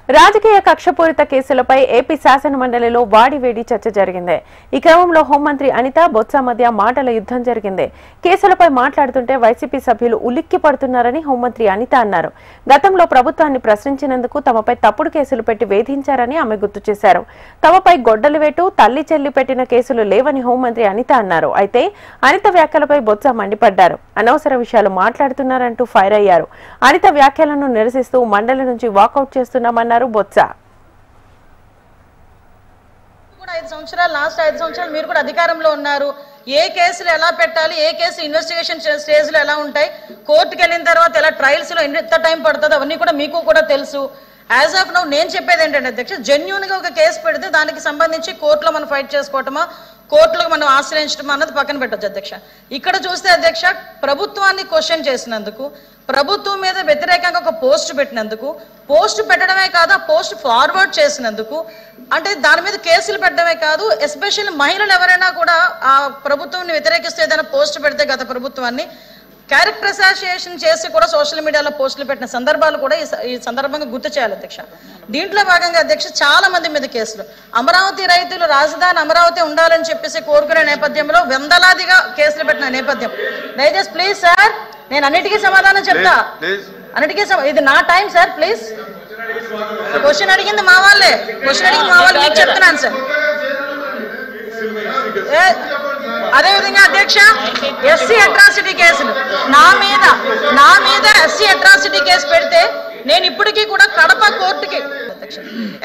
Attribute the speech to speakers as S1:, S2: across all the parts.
S1: రాజకీయ కక్షపూరిత కేసులపై ఏపీ శాసన మండలిలో వాడివేడి చర్చ జరిగింది. ఈ క్రమంలో హోంమంత్రి అనిత బొత్స మధ్య మాటల యుద్ధం జరిగింది. కేసులపై మాట్లాడుతుంటే వైసీపీ సభ్యులు ఉలిక్కి పడుతున్నారని హోంమంత్రి అనిత అన్నారు. గతంలో ప్రభుత్వాన్ని ప్రశ్నించినందుకు తమపై తప్పుడు కేసులు పెట్టి వేధించారని ఆమె గుర్తు చేశారు. తమపై గొడ్డలి వేటు, తల్లి చెల్లి పెట్టిన కేసులు లేవని హోంమంత్రి అనిత అన్నారు. అయితే అనిత వ్యాఖ్యలపై బొత్స మండిపడ్డారు. అనవసర విషయాలు మాట్లాడుతున్నారంటూ ఫైర్ అయ్యారు. అనిత వ్యాఖ్యలను నిరసిస్తూ మండలి నుంచి వాకౌట్ చేస్తున్నామన్నారు బొత్స.
S2: లాస్ట్ 5 సంవత్సరాలు మీరు కూడా అధికారంలో ఉన్నారు. ఏ కేసులు ఎలా పెట్టాలి, ఏ కేసు ఇన్వెస్టిగేషన్ స్టేజ్ లో ఎలా ఉంటాయి, కోర్టుకు వెళ్ళిన తర్వాత ఎలా ట్రయల్స్ లో ఎంత టైం పడుతుందో అవన్నీ కూడా మీకు కూడా తెలుసు. యాజ్ ఆఫ్ నౌ నేను చెప్పేది ఏంటంటే అధ్యక్ష, జెన్యూన్ గా ఒక కేసు పెడితే దానికి సంబంధించి కోర్టులో మనం ఫైట్ చేసుకోవటమా, కోర్టులకు మనం ఆశ్రయించడం అన్నది పక్కన పెట్టచ్చు అధ్యక్ష. ఇక్కడ చూస్తే అధ్యక్ష, ప్రభుత్వాన్ని క్వశ్చన్ చేసినందుకు, ప్రభుత్వం మీద వ్యతిరేకంగా ఒక పోస్ట్ పెట్టినందుకు, పోస్ట్ పెట్టడమే కాదు ఆ పోస్ట్ ఫార్వర్డ్ చేసినందుకు, అంటే దాని మీద కేసులు పెట్టడమే కాదు, ఎస్పెషల్లీ మహిళలు ఎవరైనా కూడా ఆ ప్రభుత్వాన్ని వ్యతిరేకిస్తే ఏదైనా పోస్ట్ పెడితే గత ప్రభుత్వాన్ని క్యారెక్టర్ అసోసియేషన్ చేసి కూడా సోషల్ మీడియాలో పోస్టులు పెట్టిన సందర్భాలు కూడా ఈ సందర్భంగా గుర్తు చేయాలి అధ్యక్ష. దీంట్లో భాగంగా అధ్యక్ష చాలా మంది మీద కేసులు, అమరావతి రైతులు రాజధాని అమరావతి ఉండాలని చెప్పేసి కోరుకునే నేపథ్యంలో వందలాదిగా కేసులు పెట్టిన నేపథ్యం. దయచేసి ప్లీజ్ సార్, నేను అన్నిటికీ సమాధానం చెప్తా, అన్నిటికీ ఇది నా టైం సార్, ప్లీజ్. క్వశ్చన్ అడిగింది మా వాళ్ళే, క్వశ్చన్ అడిగింది మా వాళ్ళు, మీకు చెప్తున్నాను సార్. అదేవిధంగా అధ్యక్ష, ఎస్సీ అట్రాసిటీ కేసులు నా మీద ఎస్సీ అట్రాసిటీ కేసు పెడితే నేను ఇప్పటికీ కూడా కడప కోర్టుకి అధ్యక్ష,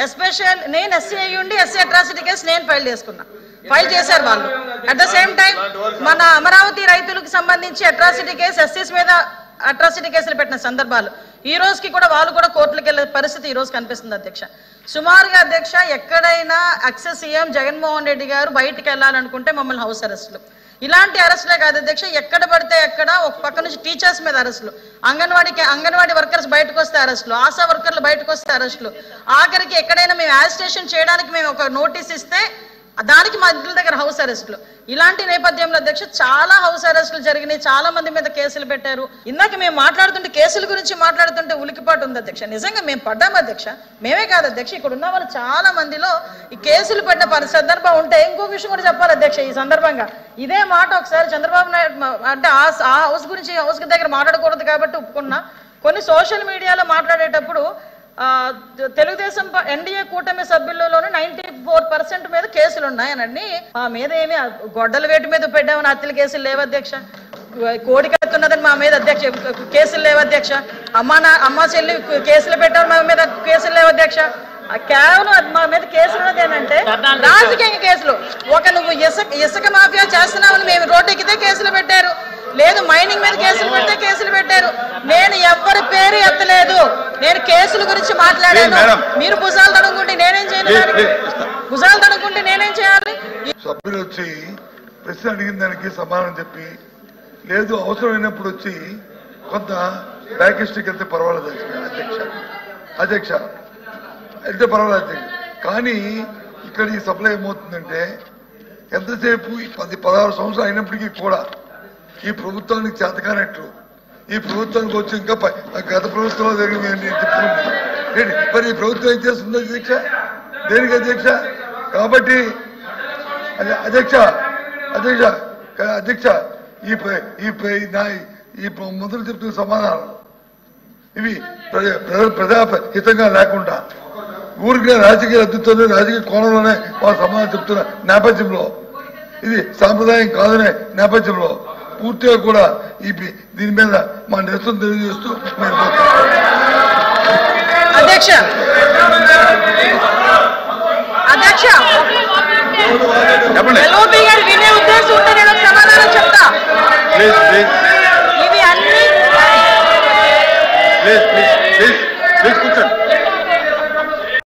S2: ఎస్పెషల్ నేను ఎస్సీ అయ్యుండి ఎస్సీ అట్రాసిటీ కేసు నేను ఫైల్ చేశారు వాళ్ళు. అట్ ద సేమ్ టైం మన అమరావతి రైతులకు సంబంధించి అట్రాసిటీ కేసు, ఎస్సీస్ మీద అట్రాసిటీ కేసులు పెట్టిన సందర్భాలు ఈ రోజుకి కూడా వాళ్ళు కూడా కోర్టులకు వెళ్ళే పరిస్థితి ఈ రోజు కనిపిస్తుంది అధ్యక్ష. సుమారుగా అధ్యక్ష, ఎక్కడైనా ఎక్స్ సీఎం జగన్మోహన్ రెడ్డి గారు బయటికి వెళ్ళాలనుకుంటే మమ్మల్ని హౌస్ అరెస్టులు, ఇలాంటి అరెస్టులే కాదు అధ్యక్ష, ఎక్కడ పడితే ఎక్కడ ఒక పక్క నుంచి టీచర్స్ మీద అరెస్టులు, అంగన్వాడీ వర్కర్స్ బయటకు వస్తే అరెస్టులు, ఆశా వర్కర్లు బయటకు వస్తే అరెస్టులు, ఆఖరికి ఎక్కడైనా మేము యాజిటేషన్ చేయడానికి మేము ఒక నోటీస్ ఇస్తే దానికి మా ఇంటి దగ్గర హౌస్ అరెస్టులు. ఇలాంటి నేపథ్యంలో అధ్యక్ష చాలా హౌస్ అరెస్టులు జరిగినాయి, చాలా మంది మీద కేసులు పెట్టారు. ఇందాక మేము మాట్లాడుతుంటే కేసుల గురించి మాట్లాడుతుంటే ఉలికిపాటు ఉంది అధ్యక్ష. నిజంగా మేము పడ్డాము అధ్యక్ష, మేమే కాదు అధ్యక్ష, ఇక్కడ ఉన్న వాళ్ళు చాలా మందిలో ఈ కేసులు పెట్టిన సందర్భం ఉంటే. ఇంకొక విషయం కూడా చెప్పాలి అధ్యక్ష ఈ సందర్భంగా, ఇదే మాట ఒకసారి చంద్రబాబు నాయుడు అంటే ఆ హౌస్ గురించి హౌస్ దగ్గర మాట్లాడకూడదు కాబట్టి ఒప్పుకున్నా, కొన్ని సోషల్ మీడియాలో మాట్లాడేటప్పుడు తెలుగుదేశం ఎన్డీఏ కూటమి సభ్యులలోనే 94% మీద కేసులు ఉన్నాయనండి. మా మీద ఏమి గొడ్డల వేటు మీద పెట్టామని హత్యల కేసులు లేవు అధ్యక్ష, కోడికత్తున్నదని మా మీద అధ్యక్ష కేసులు లేవు అధ్యక్ష, అమ్మ చెల్లి కేసులు పెట్టామని మా మీద కేసులు లేవు అధ్యక్ష. కేవలం మా మీద కేసులు ఉన్నది ఏంటంటే రాజకీయ కేసులు. ఒక నువ్వు ఇసుక మాఫియా చేస్తున్నావని మేము రోడ్డు ఎక్కితే కేసులు పెట్టారు, లేదు మైనింగ్ మీద కేసులు పెడితే కేసులు పెట్టారు. నేను ఎవరి పేరు ఎత్తలేదు, నేను కేసుల గురించి మాట్లాడాను. మీరు భుజాలు తడుకుంటే నేనేం చేయాలి, భుజాలు తడుకుంటే నేనేం చేయాలి?
S3: సభ్యులు వచ్చి ప్రశ్న అడిగిన దానికి సమాధానం చెప్పి, లేదు అవసరమైనప్పుడు వచ్చి కొంత బ్యాకిస్ట్కి వెళ్తే పర్వాలేదు అధ్యక్ష వెళ్తే పర్వాలేదు అధ్యక్ష. కానీ ఇక్కడ ఈ సభలో ఏమవుతుందంటే ఎంతసేపు 10-16 సంవత్సరాలు అయినప్పటికీ కూడా ఈ ప్రభుత్వానికి చేతకానట్లు, ఈ ప్రభుత్వానికి వచ్చి ఇంకా గత ప్రభుత్వంలో జరిగింది మరి ఈ ప్రభుత్వం ఏం చేస్తుంది అధ్యక్ష, దేనికి అధ్యక్ష? కాబట్టి అధ్యక్ష ఈ మంత్రులు చెప్తున్న సమాధానం ఇవి ప్రజాహితంగా లేకుండా ఊరికి రాజకీయ అద్దుతోనే రాజకీయ కోణంలోనే వాళ్ళ సమాధానం చెప్తున్న నేపథ్యంలో, ఇది సాంప్రదాయం కాదనే నేపథ్యంలో పూర్తిగా కూడా దీని మీద మా నిరసన తెలియజేస్తూ
S2: అధ్యక్ష వినే ఉద్దేశం ఉంటే నేను సమాధానం చెప్తాను.